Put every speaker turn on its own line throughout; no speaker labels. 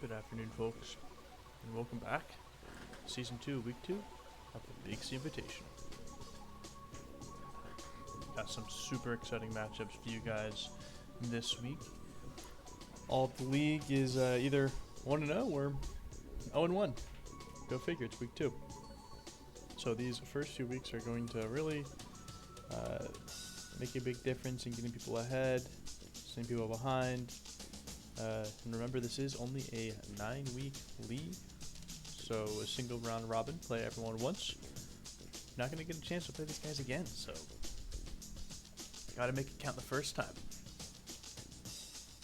Good afternoon, folks, and welcome back to Season 2, Week 2 of the Big C Invitational. Got some super exciting matchups for you guys this week. All of the league is either 1-0 or 0-1. Go figure, it's Week 2. So these first few weeks are going to really make a big difference in getting people ahead, sending people behind. And remember, this is only a 9-week league, so a single round robin, play everyone once. You're not going to get a chance to play these guys again, so gotta make it count the first time.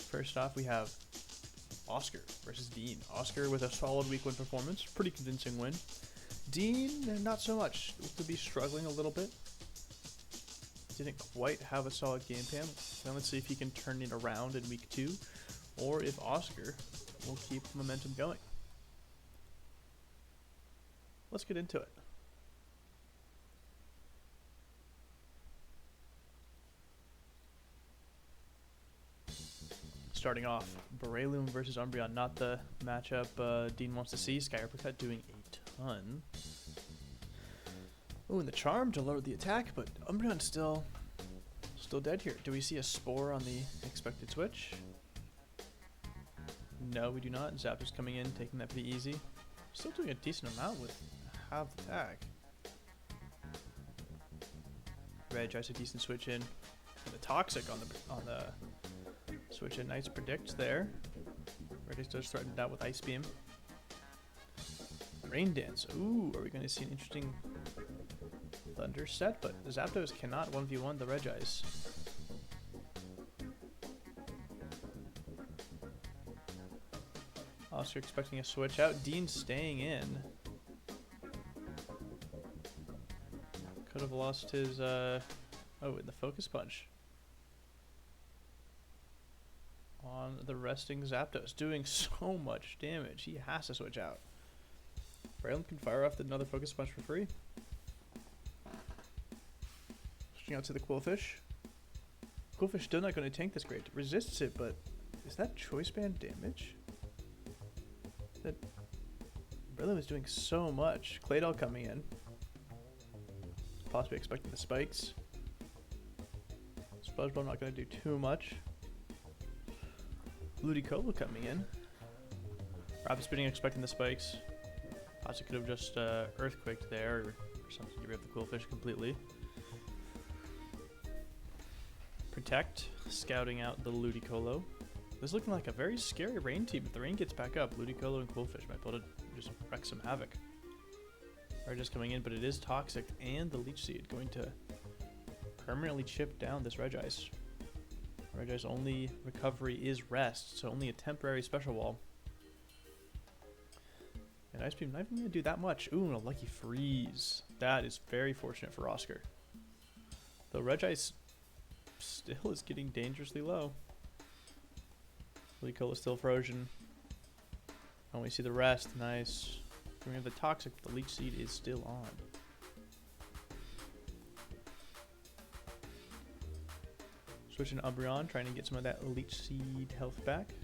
First off, we have Oscar versus Dean. Oscar with a solid week 1 performance, pretty convincing win. Dean, not so much. Looked to be struggling a little bit. Didn't quite have a solid game plan. Now let's see if he can turn it around in week 2, or if Oscar will keep momentum going. Let's get into it. Starting off, Beryllium versus Umbreon, not the matchup Dean wants to see. Sky Uppercut doing a ton. Oh, and the Charm to lower the attack, but Umbreon's still dead here. Do we see a Spore on the expected switch? No, we do not. Zapdos coming in, taking that pretty easy. Still doing a decent amount with half attack. Red tries a decent switch in. And the Toxic on the switch in. Nice predict there. Red does threaten that with Ice Beam. Rain Dance. Ooh, are we going to see an interesting Thunder set? But the Zapdos cannot 1v1 the Regice. Oscar expecting a switch out. Dean staying in. Could have lost his, oh, in the Focus Punch. On the resting Zapdos. Doing so much damage. He has to switch out. Braylon can fire off another Focus Punch for free. Switching out to the Quillfish. Quillfish still not going to tank this great. Resists it, but is that Choice Band damage? That Braylon is doing so much. Claydol coming in. Possibly expecting the spikes. SpongeBob not going to do too much. Ludicolo coming in. Rapid Spinning expecting the spikes. Possibly could have just Earthquaked there or something to get rid of the Quillfish completely. Protect, scouting out the Ludicolo. This is looking like a very scary rain team. If the rain gets back up, Ludicolo and Quillfish might be able to just wreak some havoc. Are just coming in, but it is Toxic and the Leech Seed going to permanently chip down this Regice. Regice only recovery is rest, so only a temporary special wall. And Ice Beam not even going to do that much. Ooh, and a lucky freeze. That is very fortunate for Oscar. Though Regice still is getting dangerously low. Ludicolo is still frozen. And we see the rest. Nice. We have the Toxic, but the Leech Seed is still on. Switching to Umbreon, trying to get some of that Leech Seed health back.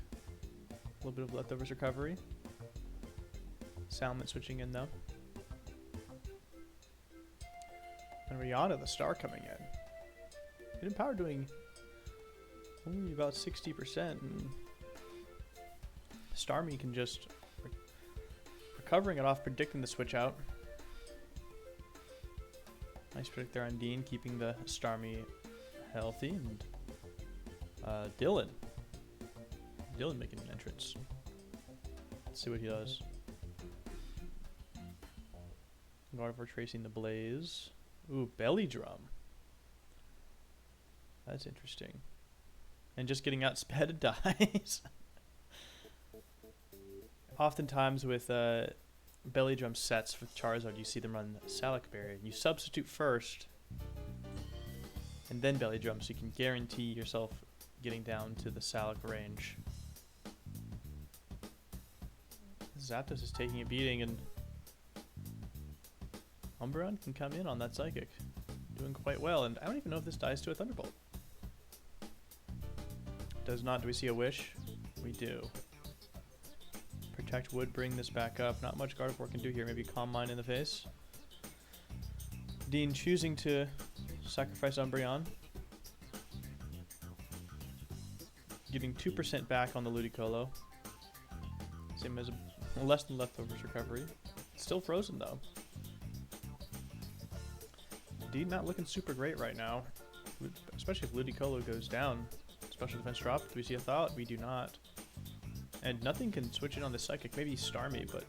A little bit of leftovers recovery. Salmon switching in though. And Rihanna, the star, coming in. Hidden Power doing only about 60%. And Starmie can just recovering it off, predicting the switch out. Nice predict there on Dean, keeping the Starmie healthy. And Dylan making an entrance. Let's see what he does. Garf tracing the Blaze. Ooh, Belly Drum. That's interesting. And just getting out sped dies. Oftentimes with Belly Drum sets with Charizard, you see them run Salac Berry. You substitute first, and then Belly Drum, so you can guarantee yourself getting down to the Salac range. Zapdos is taking a beating, and Umbreon can come in on that Psychic. Doing quite well, and I don't even know if this dies to a Thunderbolt. Does not. Do we see a Wish? We do. Protect would bring this back up. Not much Gardevoir can do here. Maybe Calm Mind in the face. Dean choosing to sacrifice Umbreon. Giving 2% back on the Ludicolo. Same as a less than leftovers recovery. Still frozen though. Dean not looking super great right now. Especially if Ludicolo goes down. Special defense drop. Do we see a Thought? We do not. And nothing can switch in on the Psychic. Maybe Starmie, but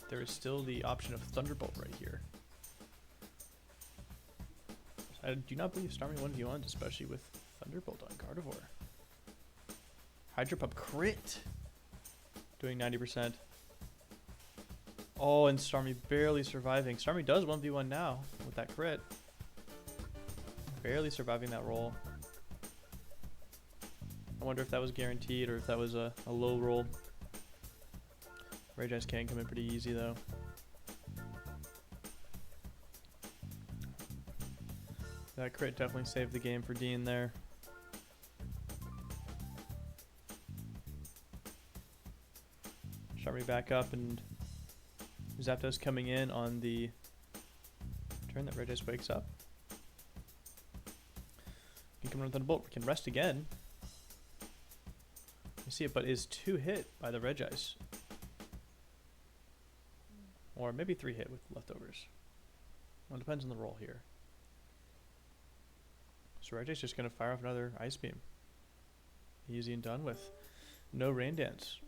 there is still the option of Thunderbolt right here. I do not believe Starmie 1v1s, especially with Thunderbolt on Gardevoir. Hydro Pump crit! Doing 90%. Oh, and Starmie barely surviving. Starmie does 1v1 now with that crit. Barely surviving that roll. I wonder if that was guaranteed or if that was a low roll. Rage Ice can come in pretty easy though. That crit definitely saved the game for Dean there. Starmie back up, and Zapdos coming in on the turn that Rage Ice wakes up. He can come in with a bolt. We can rest again. You see it, but is 2 hit by the Reg Ice. Or maybe 3 hit with leftovers. Well, it depends on the roll here. So Reg Ice just going to fire off another Ice Beam. Easy and done with. No Rain Dance.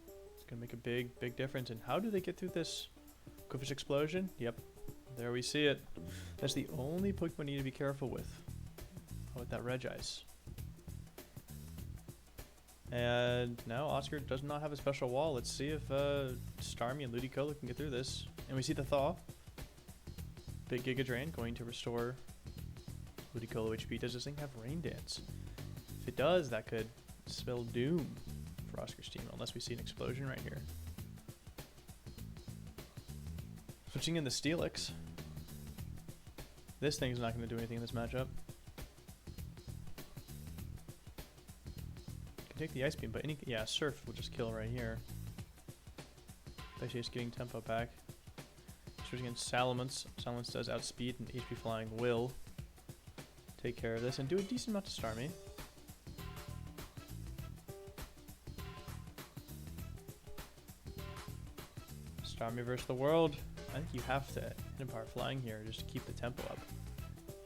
It's going to make a big difference. And how do they get through this Qwilfish Explosion? Yep, there we see it. That's the only Pokemon you need to be careful with. With that Reg Ice. And now Oscar does not have a special wall. Let's see if Starmie and Ludicolo can get through this. And we see the Thaw. Big Giga Drain going to restore Ludicolo HP. Does this thing have Rain Dance? If it does, that could spell doom for Oscar's team, unless we see an explosion right here. Switching in the Steelix. This thing's not going to do anything in this matchup. Take the Ice Beam, but yeah, Surf will just kill right here. Actually, just getting tempo back. Switching in Salamence. Salamence does outspeed, and HP Flying will take care of this and do a decent amount to Starmie. Starmie versus the world. I think you have to hit Power Flying here just to keep the tempo up.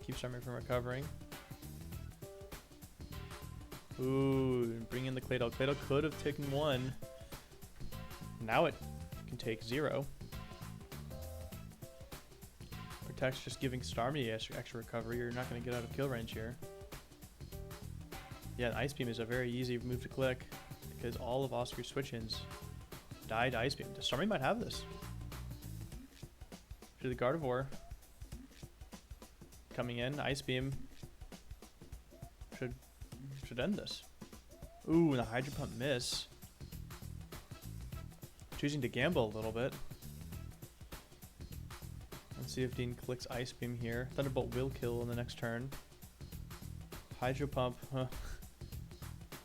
Keep Starmie from recovering. Ooh, bring in the Claydol. Claydol could have taken 1. Now it can take 0. Protect's just giving Starmie extra recovery. You're not going to get out of kill range here. Yeah, Ice Beam is a very easy move to click because all of Oscar's switch-ins died to Ice Beam. Starmie might have this. To the Gardevoir. Coming in, Ice Beam. Should end this. Ooh, the Hydro Pump miss. Choosing to gamble a little bit. Let's see if Dean clicks Ice Beam here. Thunderbolt will kill in the next turn. Hydro Pump. Huh.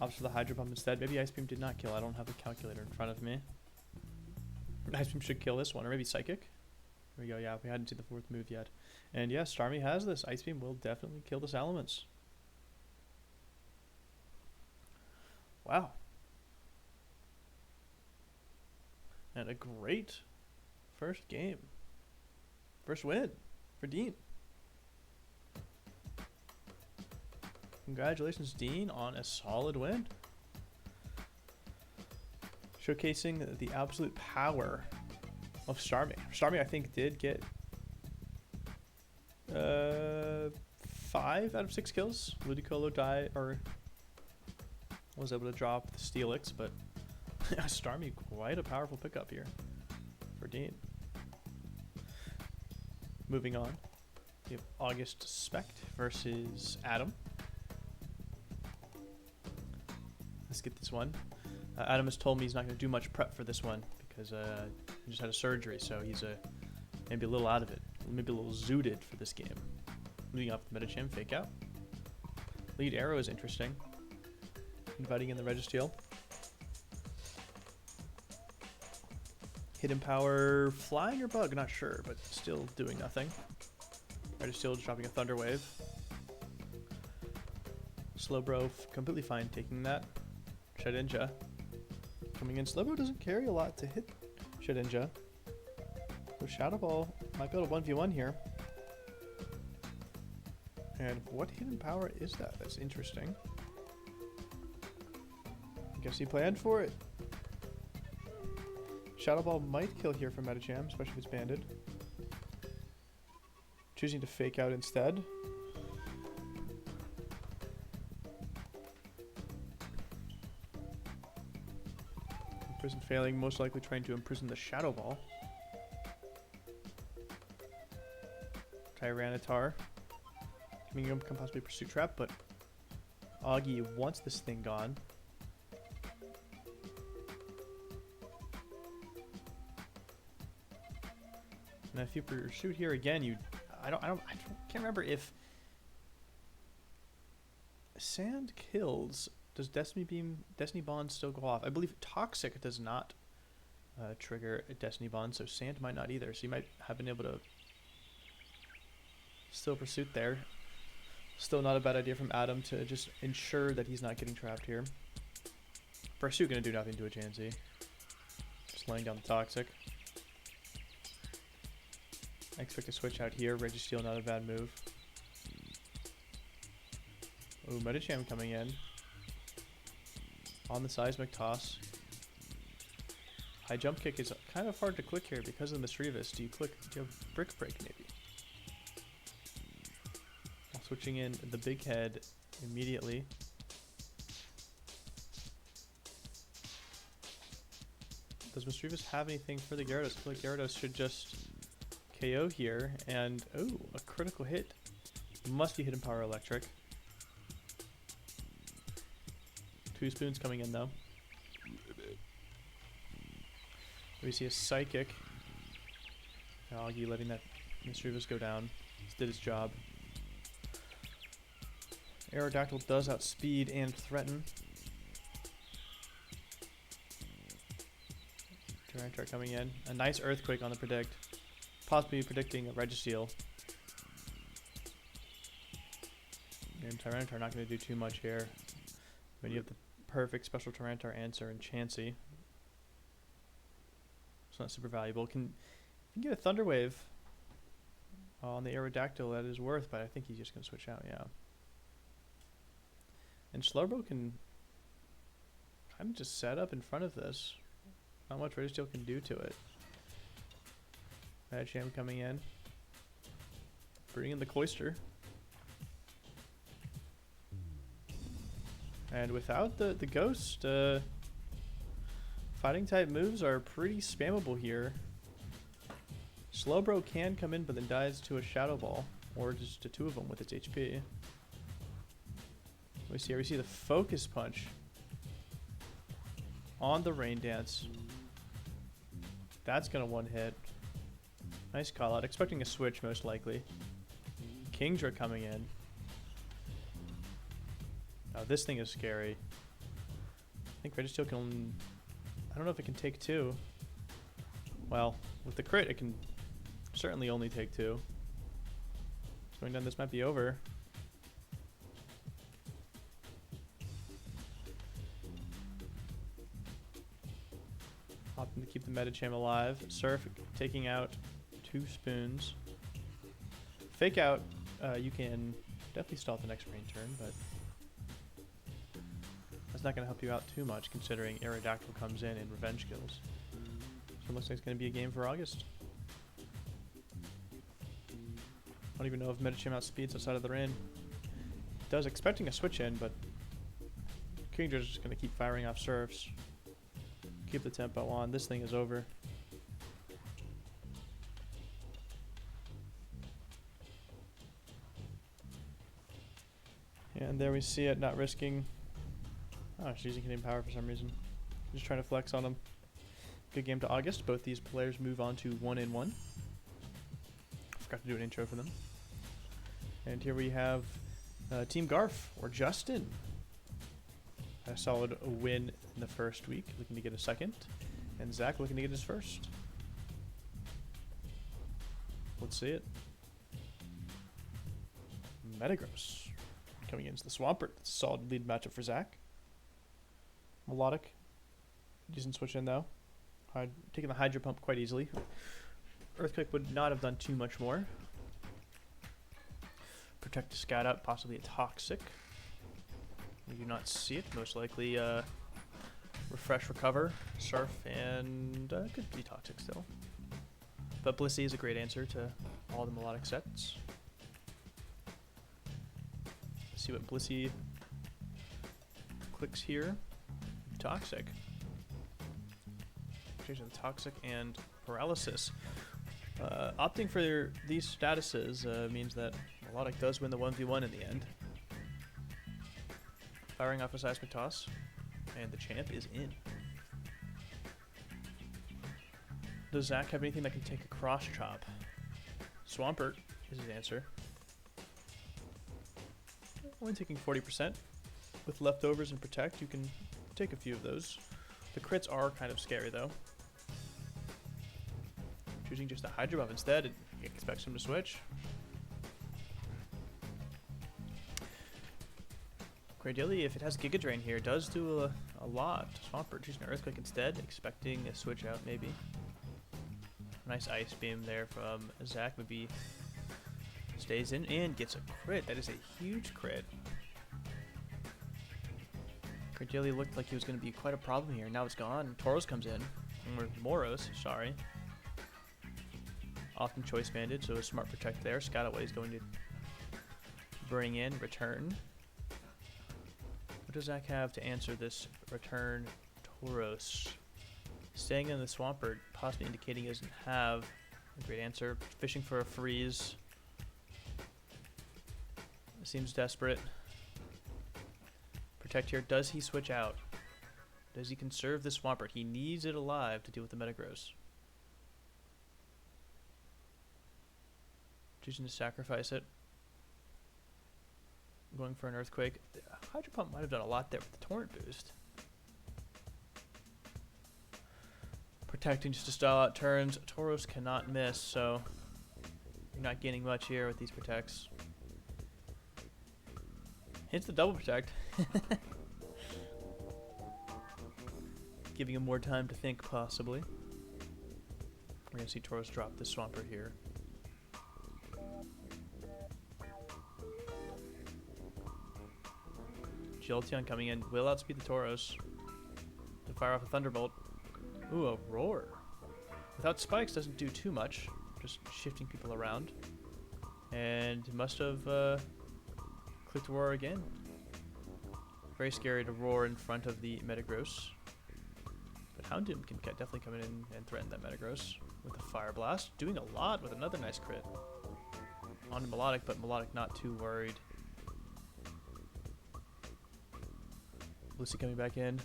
Opts for the Hydro Pump instead. Maybe Ice Beam did not kill. I don't have the calculator in front of me. Ice Beam should kill this one. Or maybe Psychic. There we go. Yeah, we hadn't seen the 4th move yet. And yeah, Starmie has this. Ice Beam will definitely kill the Salamence. Wow. And a great first game. First win for Dean. Congratulations, Dean, on a solid win. Showcasing the absolute power of Starmie. Starmie, I think, did get 5 out of 6 kills. Ludicolo died, or was able to drop the Steelix, but Starmie, quite a powerful pickup here for Dean. Moving on, we have August Spect versus Adam. Let's get this one. Adam has told me he's not going to do much prep for this one because he just had a surgery, so he's maybe a little out of it, maybe a little zooted for this game. Moving off the Medicham, Fake Out. Lead Arrow is interesting. Inviting in the Registeel. Hidden power, flying or bug, not sure, but still doing nothing. Registeel dropping a Thunder Wave. Slowbro completely fine taking that. Shedinja coming in. Slowbro doesn't carry a lot to hit Shedinja. So Shadow Ball might be able to 1v1 here. And what hidden power is that? That's interesting. I guess he planned for it. Shadow Ball might kill here from Metacham, especially if it's banded. Choosing to fake out instead. Imprison failing, most likely trying to imprison the Shadow Ball. Tyranitar. Coming in can possibly Pursuit Trap, but Augie wants this thing gone. And if you Pursuit here again, I can't remember if Sand kills. Does Destiny Bond still go off? I believe Toxic does not trigger a Destiny Bond, so Sand might not either. So you might have been able to still Pursuit there. Still not a bad idea from Adam to just ensure that he's not getting trapped here. Pursuit gonna do nothing to a Chansey. Just laying down the Toxic. I expect a switch out here. Registeel, not a bad move. Ooh, Metacham coming in. On the Seismic Toss. High Jump Kick is kind of hard to click here because of the Mischievous. Do you have Brick Break maybe? Switching in the Big Head immediately. Does Mischievous have anything for the Gyarados? I feel like Gyarados should just KO here. And, oh, a critical hit. Must be Hidden Power Electric. 2 Spoons coming in, though. We see a Psychic. Augie letting that Mischievous go down. This did its job. Aerodactyl does outspeed and threaten. Tyranitar coming in. A nice Earthquake on the predict. Possibly predicting a Registeel. And Tyranitar not going to do too much here. But you have the perfect special Tyranitar answer in Chansey. It's not super valuable. If you can get a Thunder Wave on the Aerodactyl, that is worth, but I think he's just going to switch out, yeah. And Slowbro can kind of just set up in front of this. Not much Registeel can do to it. Metacham coming in. Bringing in the Cloyster. And without the Ghost, fighting type moves are pretty spammable here. Slowbro can come in but then dies to a Shadow Ball. Or just to 2 of them with its HP. We see the Focus Punch on the Rain Dance. That's gonna one hit. Nice call out. Expecting a switch most likely. Kingdra coming in. Oh, this thing is scary. I think Registeel can. I don't know if it can take 2. Well, with the crit, it can certainly only take 2. Going down, this might be over. Opting to keep the Metacham alive. Surf taking out 2 Spoons. Fake out, you can definitely stall the next rain turn, but that's not going to help you out too much considering Aerodactyl comes in and revenge kills. So it looks like it's going to be a game for August. I don't even know if Metacham outspeeds outside of the rain. Does expecting a switch in, but Kingdra's just going to keep firing off Surfs. Keep the tempo on. This thing is over. And there we see it, not risking. Oh, she's using hidden power for some reason. Just trying to flex on them. Good game to August. Both these players move on to 1-1. Forgot to do an intro for them. And here we have Team Garf, or Justin. A solid win in the first week, looking to get a second. And Zach looking to get his first. Let's see it. Metagross coming against the Swampert. Solid lead matchup for Zach. Melodic. Decent switch in though. Taking the Hydro Pump quite easily. Earthquake would not have done too much more. Protect to scout out, possibly a Toxic. We do not see it. Most likely Refresh, Recover, Surf, and could be Toxic still. But Blissey is a great answer to all the Melodic sets. Let's see what Blissey clicks here. Toxic. Change the Toxic and Paralysis. Opting for these statuses means that Melodic does win the 1v1 in the end. Firing off a Seismic Toss, and the champ is in. Does Zach have anything that can take a Cross Chop? Swampert is his answer. Only taking 40%. With leftovers and Protect, you can take a few of those. The crits are kind of scary though. Choosing just a Hydro Bomb instead, it expects him to switch. Ideally, if it has Giga Drain here, does do a lot. Swampert choosing an Earthquake instead, expecting a switch out maybe. Nice Ice Beam there from Zach. Maybe stays in and gets a crit. That is a huge crit. Cordelia looked like he was going to be quite a problem here. Now it's gone. Tauros comes in. Or Moros, sorry. Often Choice Banded, so a smart Protect there. Scout out what he's going to bring in. Return. What does Zach have to answer this return Tauros? Staying in the Swampert, possibly indicating he doesn't have a great answer. Fishing for a freeze. Seems desperate. Protect here. Does he switch out? Does he conserve the Swampert? He needs it alive to deal with the Metagross. Choosing to sacrifice it. Going for an Earthquake. The Hydro Pump might have done a lot there with the Torrent boost. Protecting just to stall out turns. Tauros cannot miss, so you're not gaining much here with these Protects. Hits the double Protect. Giving him more time to think, possibly. We're going to see Tauros drop the Swampert here. Jolteon coming in will outspeed the Tauros to fire off a Thunderbolt. Ooh, a Roar. Without spikes, doesn't do too much. Just shifting people around. And must have clicked Roar again. Very scary to Roar in front of the Metagross. But Houndoom can definitely come in and threaten that Metagross with a Fire Blast. Doing a lot with another nice crit. On to Melodic, but Melodic not too worried. Lucy coming back in.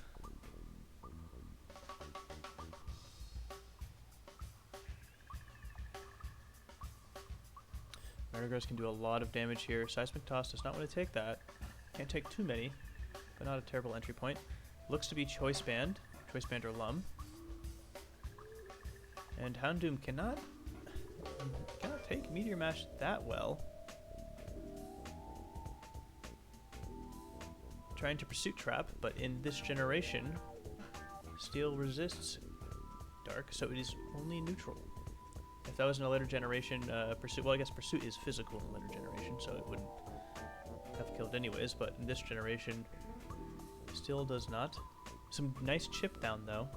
Metagross can do a lot of damage here. Seismic Toss does not want to take that. Can't take too many, but not a terrible entry point. Looks to be Choice Band or Lum. And Houndoom cannot take Meteor Mash that well. Trying to Pursuit Trap, but in this generation, Steel resists Dark, so it is only neutral. If that was in a later generation, Pursuit, well, I guess Pursuit is physical in a later generation, so it wouldn't have killed anyways, but in this generation, Steel does not. Some nice chip down, though.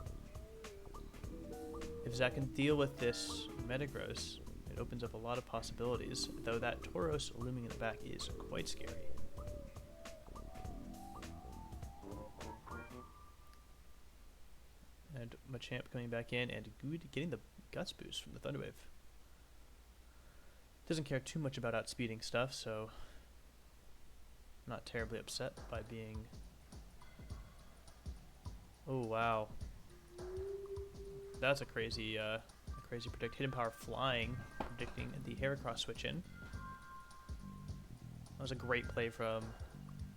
If Zach can deal with this Metagross, it opens up a lot of possibilities, though that Tauros looming in the back is quite scary. And Machamp coming back in and getting the Guts boost from the Thunder Wave. Doesn't care too much about outspeeding stuff, so not terribly upset by being... Oh, wow. That's a crazy predict. Hidden Power flying, predicting the Heracross switch in. That was a great play from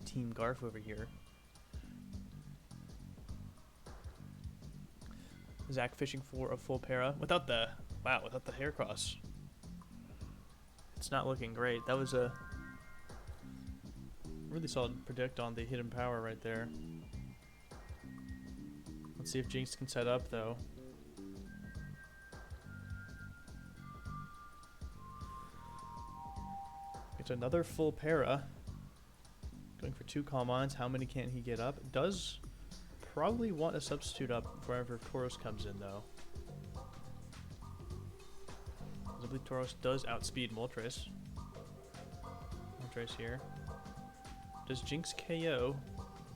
Team Garf over here. Zach fishing for a full para without the Heracross. It's not looking great. That was a really solid predict on the hidden power right there. Let's see if Jinx can set up, though. It's another full para. Going for 2 Calm Minds. How many can he get up? Does probably want a substitute up wherever Tauros comes in, though. I believe Tauros does outspeed Moltres. Moltres here. Does Jinx KO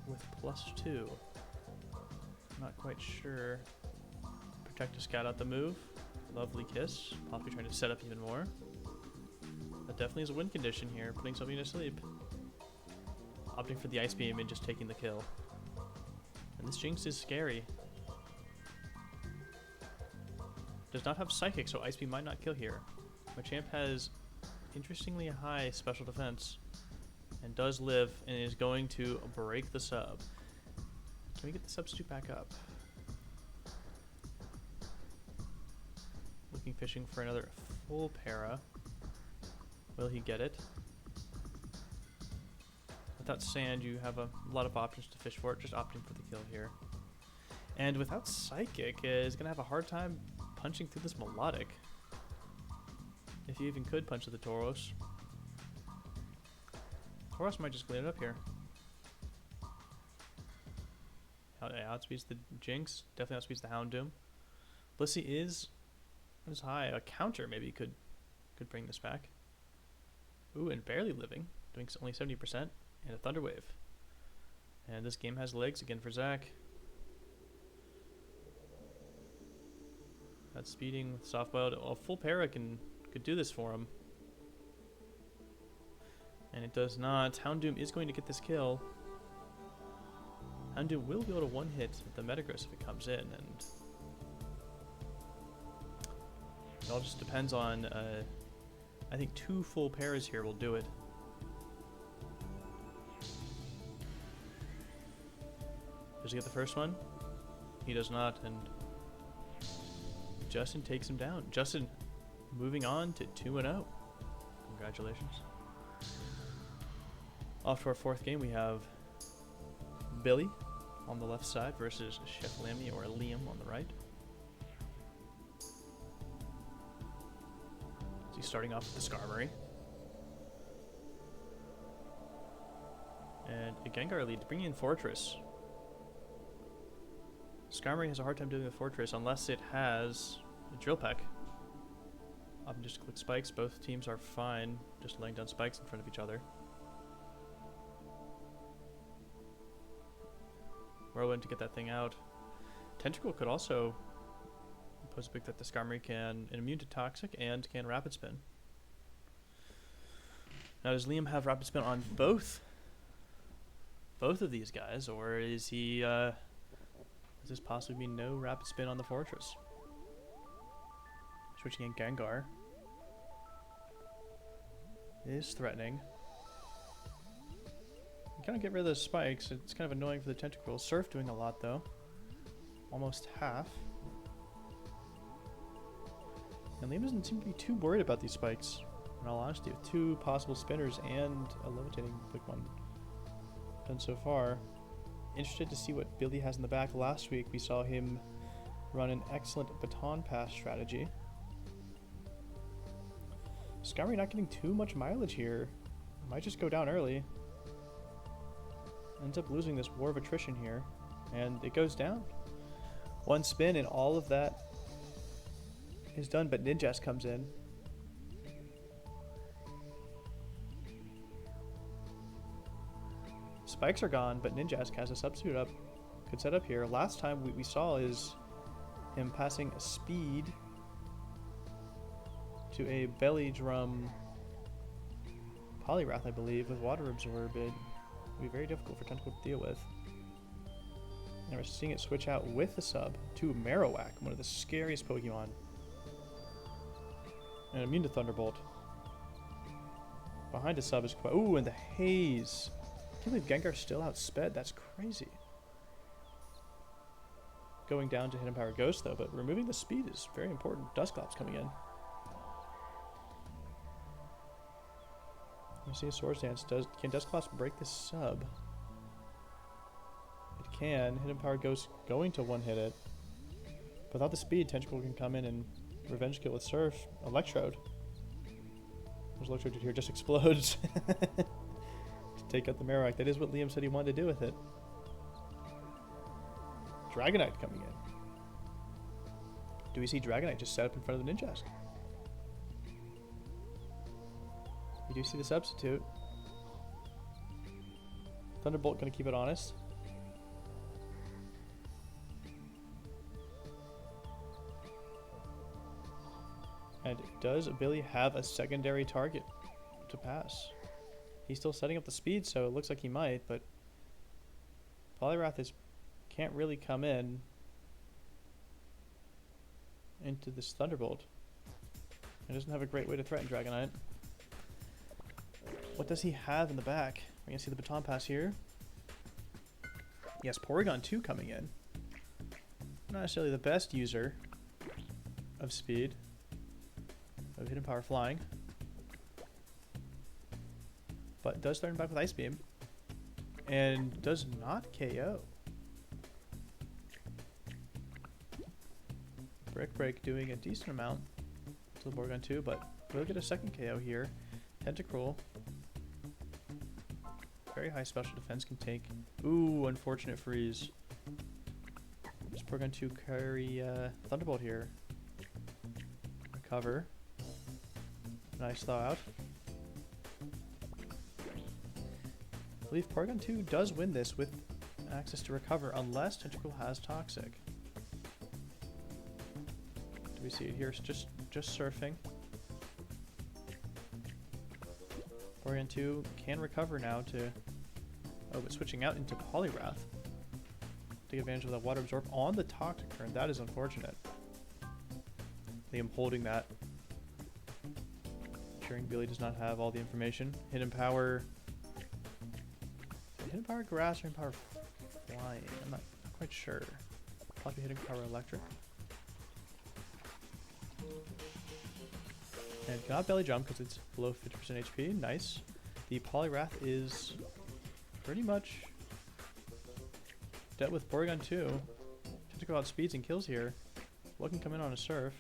with +2? I'm not quite sure. Protect a scout out the move. Lovely kiss. Possibly trying to set up even more. That definitely is a win condition here, putting something to sleep. Opting for the Ice Beam and just taking the kill. And this Jinx is scary. Does not have Psychic, so Ice Beam might not kill here. Machamp has interestingly high special defense and does live and is going to break the sub. Can we get the substitute back up? Looking, fishing for another full para. Will he get it? Without sand, you have a lot of options to fish for it, just opting for the kill here. And without Psychic, is going to have a hard time punching through this Melodic. If you even could punch at the Tauros. Tauros might just clean it up here. Outspeeds the Jinx, definitely outspeeds the Houndoom. Blissey is high. A counter maybe could bring this back. Ooh, and barely living, doing only 70%, and a Thunder Wave. And this game has legs again for Zach. That's speeding with soft boiled. A full para could do this for him. And it does not. Houndoom is going to get this kill. Houndoom will be able to one-hit the Metagross if it comes in, and it all just depends on, I think 2 full paras here will do it. Does he get the first one? He does not, and Justin takes him down. Justin moving on to 2-0. Congratulations. Off to our 4th game, we have Billy on the left side versus Chef Lammy or Liam on the right. So he's starting off with the Skarmory. And a Gengar lead to bring in Fortress. Skarmory has a hard time doing the Fortress unless it has a Drill Peck. Up and just click spikes. Both teams are fine just laying down spikes in front of each other. Whirlwind to get that thing out. Tentacle could also pose a big threat. The Skarmory can immune to Toxic and can Rapid Spin. Now does Liam have Rapid Spin on both of these guys, or is he does this possibly mean no Rapid Spin on the Fortress? Switching in Gengar is threatening. Kind of get rid of those spikes. It's kind of annoying for the Tentacruel. Surf doing a lot though. Almost half. And Liam doesn't seem to be too worried about these spikes, in all honesty, with 2 possible spinners and a levitating Pokemon done so far. Interested to see what Billy has in the back. Last week we saw him run an excellent baton pass strategy. Skarmory not getting too much mileage here. Might just go down early. Ends up losing this War of Attrition here, and it goes down. 1 spin and all of that is done, but Ninjask comes in. Spikes are gone, but Ninjask has a substitute up. Could set up here. Last time we saw is him passing a speed to a Belly Drum Poliwrath, I believe, with Water Absorb. It would be very difficult for Tentacle to deal with. And we're seeing it switch out with the sub to Marowak, one of the scariest Pokemon. And immune to Thunderbolt. Behind the sub is quite... Ooh, and the Haze. I can't believe Gengar's still outsped. That's crazy. Going down to Hidden Power Ghost, though, but removing the speed is very important. Dusclops coming in. You see a Swords Dance. Can Dustclaws break this sub? It can. Hidden Power going to one-hit it. Without the speed, Tentacle can come in and revenge kill with Surf. Electrode. There's Electrode here, just explodes. Take out the Marowak. That is what Liam said he wanted to do with it. Dragonite coming in. Do we see Dragonite just set up in front of the Ninjask? You do see the substitute. Thunderbolt gonna keep it honest. And does Billy have a secondary target to pass? He's still setting up the speed, so it looks like he might, but Poliwrath can't really come into this Thunderbolt. It doesn't have a great way to threaten Dragonite. What does he have in the back? We're gonna see the Baton Pass here. Yes, Porygon 2 coming in. Not necessarily the best user of speed, of Hidden Power Flying, but does threaten back with Ice Beam, and does not KO. Brick Break doing a decent amount to the Porygon 2, but we'll get a second KO here. Tentacruel. Very high special defense can take. Ooh, unfortunate freeze. Does Porygon 2 carry Thunderbolt here? Recover. Nice thaw out. I believe Porygon 2 does win this with access to recover unless Tentacle has Toxic. Do we see it here? It's just surfing. Porygon 2 can recover now to... Oh, but switching out into Poliwrath. Take advantage of that Water Absorb on the Toxic turn. That is unfortunate. Liam holding that. Ensuring Billy does not have all the information. Hidden Power... Hidden Power Grass or Hidden Power Flying? I'm not quite sure. Probably Hidden Power Electric. And cannot belly jump because it's below 50% HP. Nice. The Poliwrath is pretty much dead with Porygon 2. Tentacle outspeeds and kills here. What can come in on a Surf?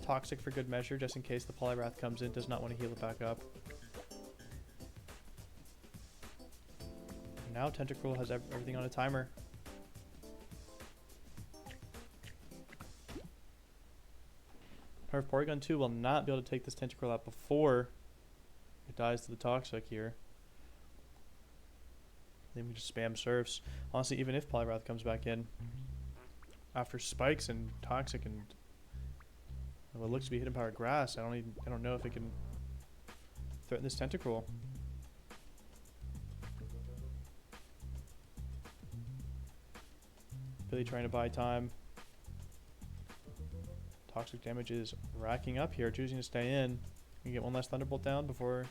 Toxic for good measure, just in case the Poliwrath comes in, does not want to heal it back up. And now Tentacruel has everything on a timer. Porygon 2 will not be able to take this Tentacruel out before it dies to the Toxic here. Then we just spam Surfs. Honestly, even if Poliwrath comes back in after Spikes and Toxic and what looks to be Hidden Power Grass, I don't know if it can threaten this Tentacruel. Billy trying to buy time. Toxic damage is racking up here, choosing to stay in. You get one last Thunderbolt down before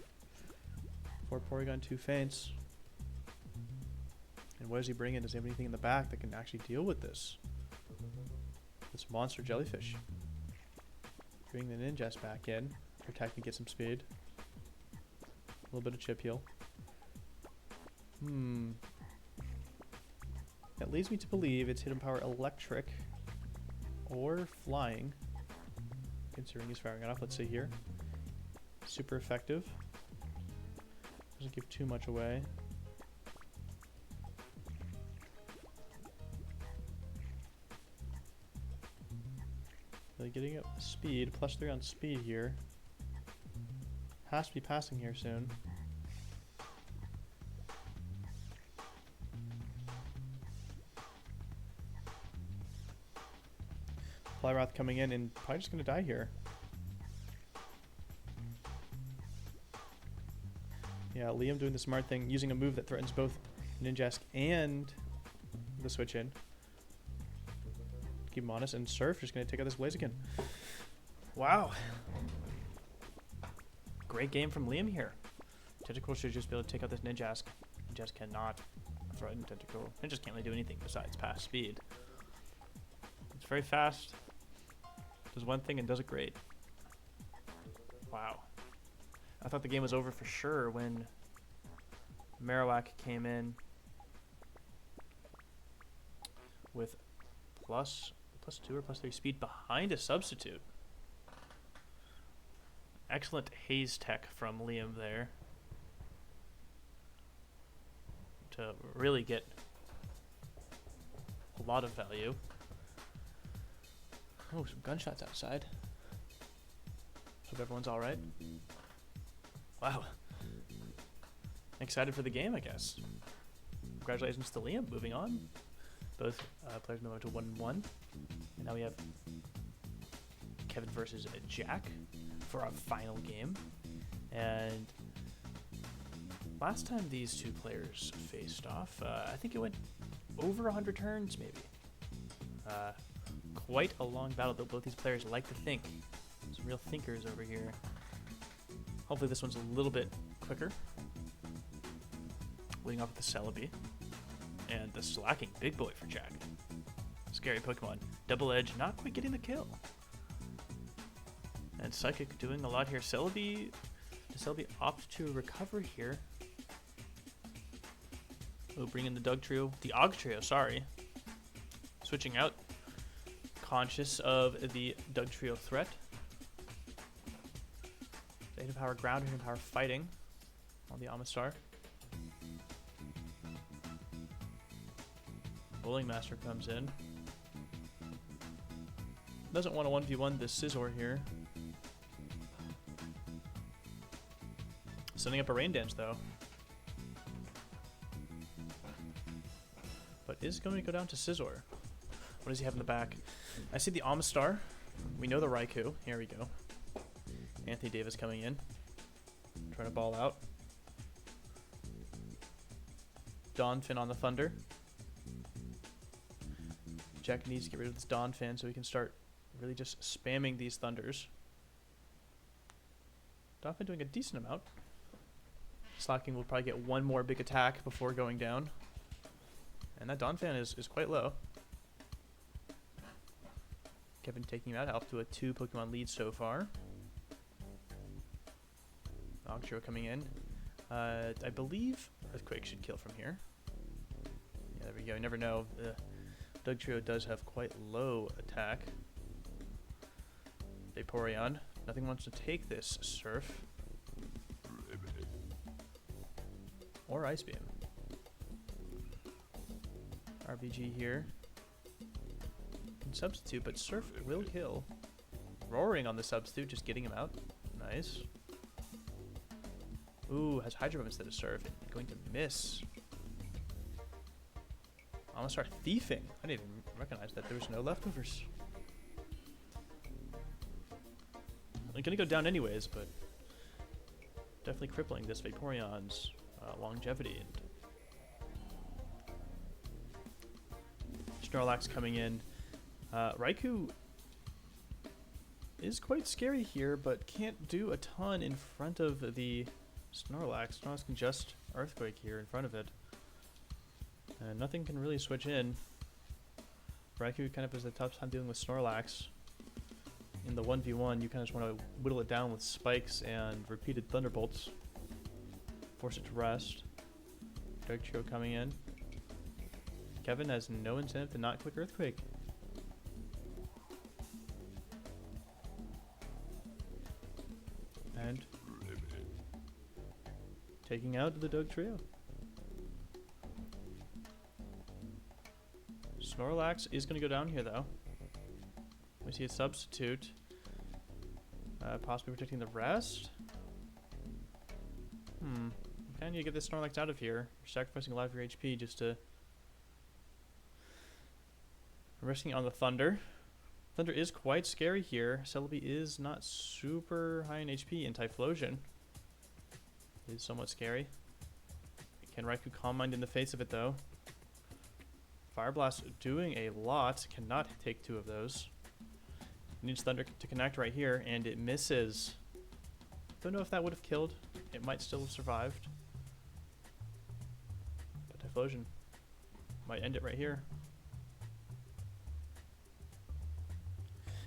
Porygon 2 faints. And what does he bring in? Does he have anything in the back that can actually deal with this? This monster jellyfish. Bring the Ninjask back in. Protect and get some speed. A little bit of chip heal. That leads me to believe it's Hidden Power Electric or Flying. Considering he's firing it off. Let's see here. Super effective. Doesn't give too much away. Really getting up speed. +3 on speed here. Has to be passing here soon. Poliwrath coming in and probably just going to die here. Yeah, Liam doing the smart thing, using a move that threatens both Ninjask and the switch in. Keep him honest, and Surf just going to take out this Blaziken. Wow. Great game from Liam here. Tentacle should just be able to take out this Ninjask. Ninjask cannot threaten Tentacle. Ninjask can't really do anything besides pass speed. It's very fast. Does one thing and does it great. Wow. I thought the game was over for sure when Marowak came in with plus 2 or plus 3 speed behind a substitute. Excellent haze tech from Liam there to really get a lot of value. Oh, some gunshots outside. Hope everyone's all right. Wow. Excited for the game, I guess. Congratulations to Liam. Moving on. Both players moving on to 1-1. And now we have Kevin versus Jack for our final game. And last time these two players faced off, I think it went over 100 turns, maybe. Quite a long battle, though both these players like to think. Some real thinkers over here. Hopefully this one's a little bit quicker. Leading off with the Celebi. And the Slacking Big Boy for Jack. Scary Pokemon. Double Edge, not quite getting the kill. And Psychic doing a lot here. Celebi, does Celebi opt to recover here? Oh, bring in the Doug Trio. The Og Trio, sorry. Switching out. Conscious of the Doug Trio threat. Hidden Power Ground, Hidden Power Fighting on the Amistar. Bowling Master comes in. Doesn't want to 1v1 the Scizor here. Sending up a Rain Dance though. But is going to go down to Scizor. What does he have in the back? I see the Amistar. We know the Raikou. Here we go. Anthony Davis coming in. Trying to ball out. Donphin on the Thunder. Jack needs to get rid of this Donphin so he can start really just spamming these Thunders. Donphin doing a decent amount. Slacking will probably get one more big attack before going down. And that Donphin is quite low. Kevin taking him out, up to a 2 Pokemon lead so far. Ogtrio coming in. I believe Earthquake should kill from here. Yeah, there we go. You never know. Doug Trio does have quite low attack. Vaporeon. Nothing wants to take this Surf. Or Ice Beam. RBG here. Can substitute, but Surf will kill. Roaring on the substitute, just getting him out. Nice. Ooh, has Hydro Bomb instead of Surf. Going to miss. I'm gonna start thiefing. I didn't even recognize that there was no leftovers. I'm gonna go down anyways, but definitely crippling this Vaporeon's longevity. And Snorlax coming in. Raikou is quite scary here, but can't do a ton in front of the Snorlax. Snorlax can just Earthquake here in front of it. And nothing can really switch in. Raikou kind of has a tough time dealing with Snorlax. In the 1v1, you kind of just want to whittle it down with spikes and repeated Thunderbolts. Force it to rest. Dark Trio coming in. Kevin has no incentive to not click Earthquake. And taking out the Doug Trio. Snorlax is going to go down here, though. We see a substitute. Possibly protecting the rest. Kind of need to get this Snorlax out of here. You're sacrificing a lot of your HP just to... Risking it on the Thunder. Thunder is quite scary here. Celebi is not super high in HP, and Typhlosion is somewhat scary. Can Raikou Calm Mind in the face of it, though? Fire Blast doing a lot. Cannot take 2 of those. Needs Thunder to connect right here, and it misses. Don't know if that would have killed. It might still have survived. But Typhlosion might end it right here.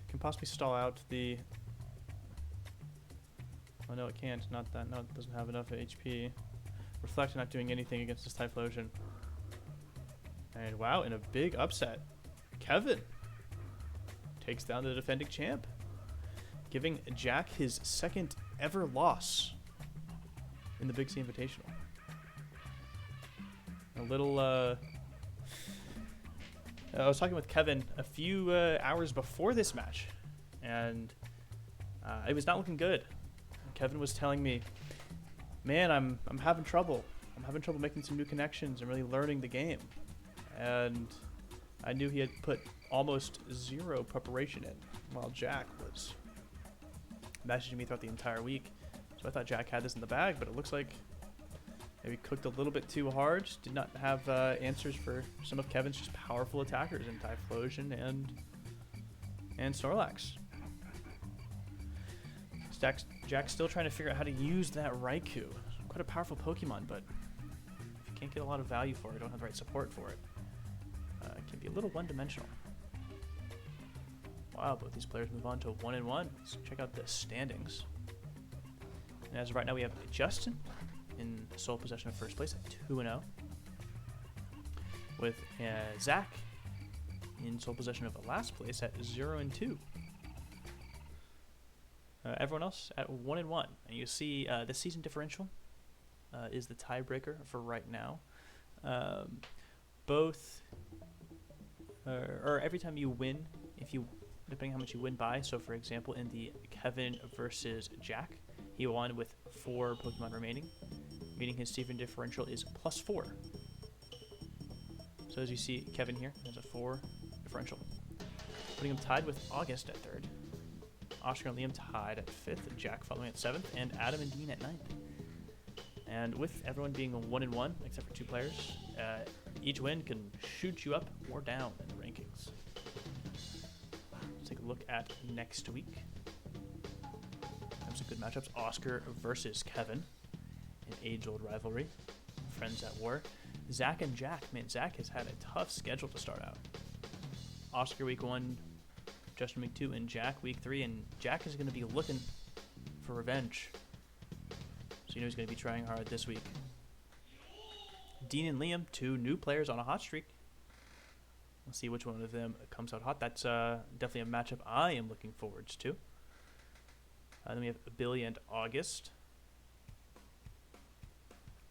Can possibly stall out the no, it can't. Not that. No, it doesn't have enough HP. Reflect not doing anything against this Typhlosion. And wow, in a big upset, Kevin takes down the defending champ, giving Jack his second ever loss in the Big C Invitational. A little, I was talking with Kevin a few hours before this match, and it was not looking good. Kevin was telling me, man, I'm having trouble. I'm having trouble making some new connections and really learning the game. And I knew he had put almost zero preparation in, while Jack was messaging me throughout the entire week. So I thought Jack had this in the bag, but it looks like maybe cooked a little bit too hard. Did not have answers for some of Kevin's just powerful attackers in Typhlosion and Snorlax. Jack's still trying to figure out how to use that Raikou. Quite a powerful Pokemon, but if you can't get a lot of value for it, don't have the right support for it, it can be a little one-dimensional. Wow, both these players move on to 1-1. Let's check out the standings. And as of right now, we have Justin in sole possession of first place at 2-0, with Zach in sole possession of last place at 0-2. Everyone else at 1-1, and you see the season differential is the tiebreaker for right now. Or every time you win, depending how much you win by. So, for example, in the Kevin versus Jack, he won with 4 Pokemon remaining, meaning his season differential is +4. So as you see, Kevin here has a 4 differential, putting him tied with August at 3rd. Oscar and Liam tied at 5th, Jack following at 7th, and Adam and Dean at 9th. And with everyone being 1-1, except for 2 players, each win can shoot you up or down in the rankings. Let's take a look at next week. Have some good matchups. Oscar versus Kevin, an age-old rivalry. Friends at war. Zach and Jack. Man, Zach has had a tough schedule to start out. Oscar week 1, Justin week 2, and Jack week 3. And Jack is going to be looking for revenge. So you know he's going to be trying hard this week. Dean and Liam, 2 new players on a hot streak. Let's see which one of them comes out hot. That's definitely a matchup I am looking forward to. Then we have Billy and August.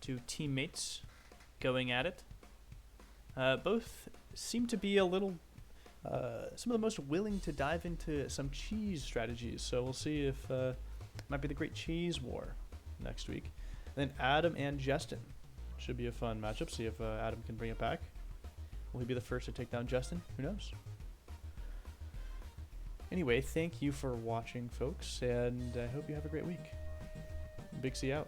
2 teammates going at it. Both seem to be a little, some of the most willing to dive into some cheese strategies. So we'll see if it might be the Great Cheese War next week. And then Adam and Justin. Should be a fun matchup. See if Adam can bring it back. Will he be the first to take down Justin? Who knows? Anyway, thank you for watching, folks, and I hope you have a great week. Big C out.